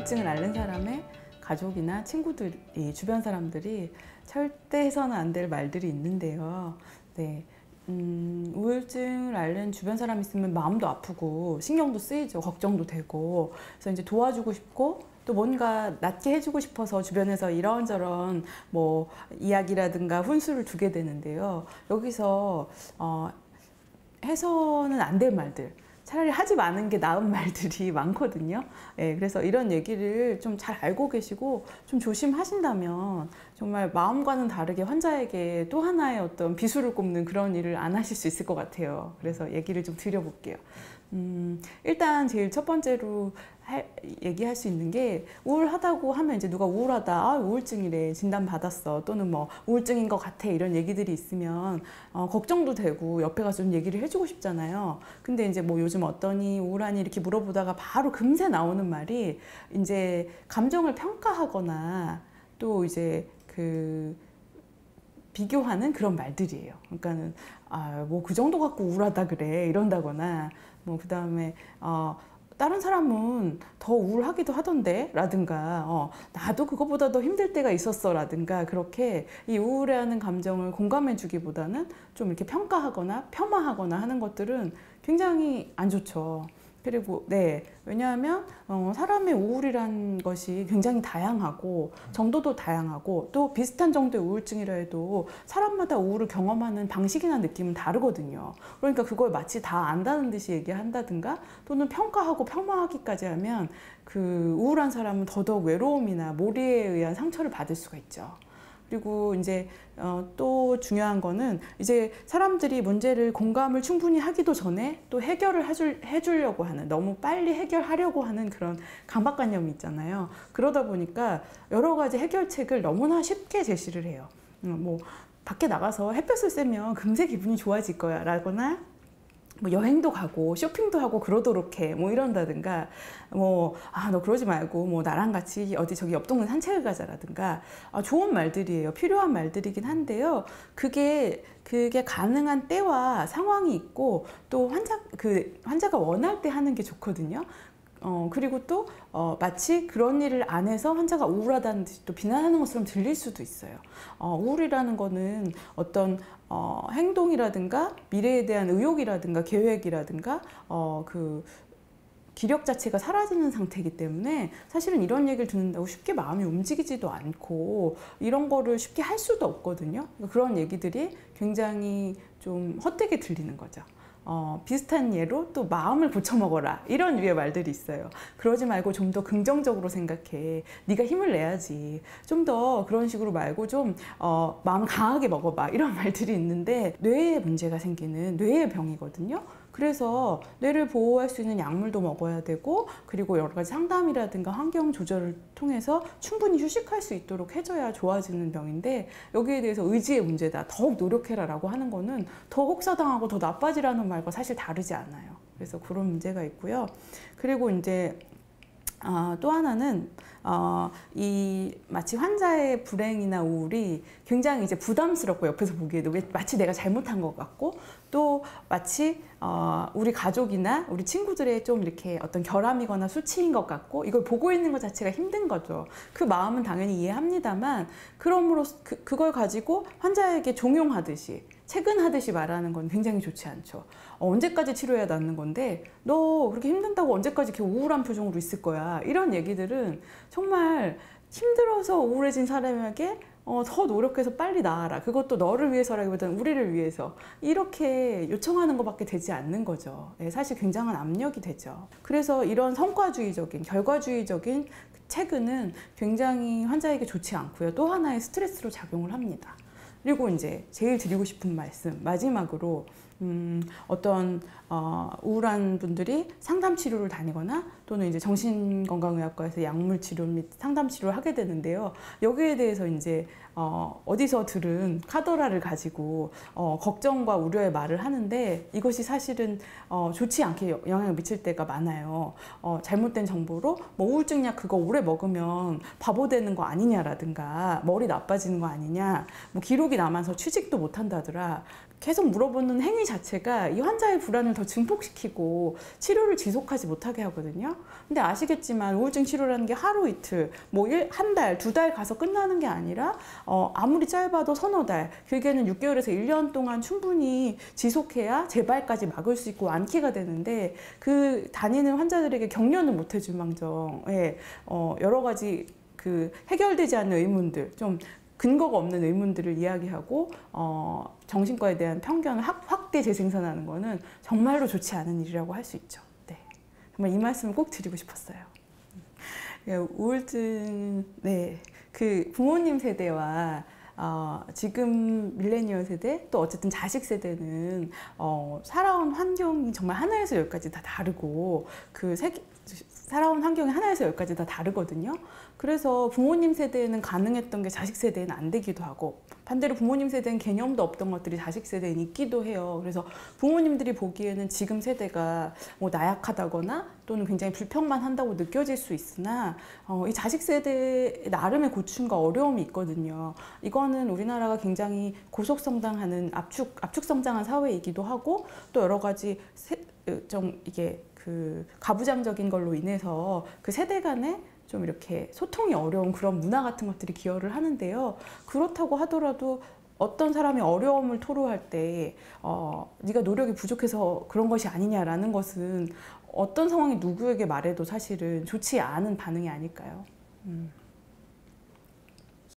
우울증을 앓는 사람의 가족이나 친구들이, 주변 사람들이 절대 해서는 안 될 말들이 있는데요. 네. 우울증을 앓는 주변 사람 있으면 마음도 아프고 신경도 쓰이죠. 걱정도 되고. 그래서 이제 도와주고 싶고 또 뭔가 낫게 해주고 싶어서 주변에서 이런저런 뭐 이야기라든가 훈수를 두게 되는데요. 여기서 해서는 안 될 말들, 차라리 하지 마는 게 나은 말들이 많거든요. 예, 그래서 이런 얘기를 좀 잘 알고 계시고 좀 조심하신다면 정말 마음과는 다르게 환자에게 또 하나의 어떤 비수를 꼽는 그런 일을 안 하실 수 있을 것 같아요. 그래서 얘기를 좀 드려볼게요. 일단 제일 첫 번째로 얘기할 수 있는 게, 우울하다고 하면 이제 누가 우울하다, 아, 우울증이래, 진단 받았어, 또는 뭐 우울증인 것 같아, 이런 얘기들이 있으면 걱정도 되고 옆에 가서 좀 얘기를 해주고 싶잖아요. 근데 이제 뭐 요즘 어떠니, 우울하니 이렇게 물어보다가 바로 금세 나오는 말이 이제 감정을 평가하거나 또 이제 비교하는 그런 말들이에요. 그러니까는 뭐 그 정도 갖고 우울하다 그래, 이런다거나 뭐 그 다음에 다른 사람은 더 우울하기도 하던데 라든가 나도 그거보다 더 힘들 때가 있었어 라든가, 그렇게 이 우울해하는 감정을 공감해 주기보다는 좀 이렇게 평가하거나 폄하하거나 하는 것들은 굉장히 안 좋죠. 그리고 네, 왜냐하면 사람의 우울이란 것이 굉장히 다양하고 정도도 다양하고 또 비슷한 정도의 우울증이라 해도 사람마다 우울을 경험하는 방식이나 느낌은 다르거든요. 그러니까 그걸 마치 다 안다는 듯이 얘기한다든가 또는 평가하고 폄하하기까지 하면 그 우울한 사람은 더더욱 외로움이나 몰이에 의한 상처를 받을 수가 있죠. 그리고 이제 또 중요한 거는, 이제 사람들이 문제를 공감을 충분히 하기도 전에 또 해결을 해주려고 하는, 너무 빨리 해결하려고 하는 그런 강박관념이 있잖아요. 그러다 보니까 여러 가지 해결책을 너무나 쉽게 제시를 해요. 뭐 밖에 나가서 햇볕을 쐬면 금세 기분이 좋아질 거야 라거나, 뭐 여행도 가고 쇼핑도 하고 그러도록 해, 뭐 이런다든가, 뭐 너 그러지 말고 뭐 나랑 같이 어디 저기 옆 동네 산책을 가자라든가, 좋은 말들이에요. 필요한 말들이긴 한데요. 그게 가능한 때와 상황이 있고 또 환자가 원할 때 하는 게 좋거든요. 그리고 또 마치 그런 일을 안 해서 환자가 우울하다는 듯이 또 비난하는 것처럼 들릴 수도 있어요. 우울이라는 거는 어떤 행동이라든가 미래에 대한 의욕이라든가 계획이라든가 기력 자체가 사라지는 상태이기 때문에 사실은 이런 얘기를 듣는다고 쉽게 마음이 움직이지도 않고 이런 거를 쉽게 할 수도 없거든요. 그런 얘기들이 굉장히 좀 헛되게 들리는 거죠. 비슷한 예로 또 마음을 고쳐먹어라, 이런 류의 말들이 있어요. 그러지 말고 좀 더 긍정적으로 생각해, 네가 힘을 내야지, 좀 더 그런 식으로 말고 좀 마음을 강하게 먹어봐, 이런 말들이 있는데, 뇌에 문제가 생기는 뇌의 병이거든요. 그래서 뇌를 보호할 수 있는 약물도 먹어야 되고, 그리고 여러 가지 상담이라든가 환경 조절을 통해서 충분히 휴식할 수 있도록 해줘야 좋아지는 병인데, 여기에 대해서 의지의 문제다, 더욱 노력해라 라고 하는 거는 더 혹사당하고 더 나빠지라는 말과 사실 다르지 않아요. 그래서 그런 문제가 있고요. 그리고 이제 또 하나는 마치 환자의 불행이나 우울이 굉장히 이제 부담스럽고, 옆에서 보기에도 마치 내가 잘못한 것 같고, 또 마치 우리 가족이나 우리 친구들의 좀 이렇게 어떤 결함이거나 수치인 것 같고, 이걸 보고 있는 것 자체가 힘든 거죠. 그 마음은 당연히 이해합니다만, 그러므로 그걸 가지고 환자에게 종용하듯이, 체근하듯이 말하는 건 굉장히 좋지 않죠. 언제까지 치료해야 낫는 건데 너 그렇게 힘든다고 언제까지 이렇게 우울한 표정으로 있을 거야, 이런 얘기들은 정말 힘들어서 우울해진 사람에게 더 노력해서 빨리 나아라, 그것도 너를 위해서라기보다는 우리를 위해서, 이렇게 요청하는 것밖에 되지 않는 거죠. 사실 굉장한 압력이 되죠. 그래서 이런 성과주의적인, 결과주의적인 체근은 굉장히 환자에게 좋지 않고요. 또 하나의 스트레스로 작용을 합니다. 그리고 이제 제일 드리고 싶은 말씀, 마지막으로 어떤 우울한 분들이 상담 치료를 다니거나 또는 이제 정신건강의학과에서 약물 치료 및 상담 치료를 하게 되는데요. 여기에 대해서 이제 어디서 들은 카더라를 가지고 걱정과 우려의 말을 하는데, 이것이 사실은 좋지 않게 영향을 미칠 때가 많아요. 잘못된 정보로 뭐 우울증 약 그거 오래 먹으면 바보 되는 거 아니냐라든가, 머리 나빠지는 거 아니냐, 뭐 기록이 남아서 취직도 못 한다더라, 계속 물어보는 행위 자체가 이 환자의 불안을 더 증폭시키고 치료를 지속하지 못하게 하거든요. 근데 아시겠지만 우울증 치료라는 게 하루 이틀, 뭐 한 달, 두 달 가서 끝나는 게 아니라 아무리 짧아도 서너 달, 길게는 6개월에서 1년 동안 충분히 지속해야 재발까지 막을 수 있고 완쾌가 되는데 그 다니는 환자들에게 격려는 못 해줄 망정 여러 가지 그 해결되지 않는 의문들, 좀 근거가 없는 의문들을 이야기하고 정신과에 대한 편견을 확대 재생산하는 거는 정말로 좋지 않은 일이라고 할 수 있죠. 네. 정말 이 말씀을 꼭 드리고 싶었어요. 우울증, 네. 그 부모님 세대와 지금 밀레니얼 세대, 또 어쨌든 자식 세대는 살아온 환경이 정말 하나에서 열까지 다 다르고 살아온 환경이 하나에서 열까지 다 다르거든요. 그래서 부모님 세대에는 가능했던 게 자식 세대에는 안 되기도 하고, 반대로 부모님 세대는 개념도 없던 것들이 자식 세대에는 있기도 해요. 그래서 부모님들이 보기에는 지금 세대가 뭐 나약하다거나 또는 굉장히 불평만 한다고 느껴질 수 있으나 이 자식 세대의 나름의 고충과 어려움이 있거든요. 이거는 우리나라가 굉장히 고속성장하는 압축성장한 사회이기도 하고, 또 여러 가지 좀 이게 그 가부장적인 걸로 인해서 그 세대 간에 좀 이렇게 소통이 어려운 그런 문화 같은 것들이 기여를 하는데요. 그렇다고 하더라도 어떤 사람이 어려움을 토로할 때 네가 노력이 부족해서 그런 것이 아니냐라는 것은 어떤 상황이 누구에게 말해도 사실은 좋지 않은 반응이 아닐까요?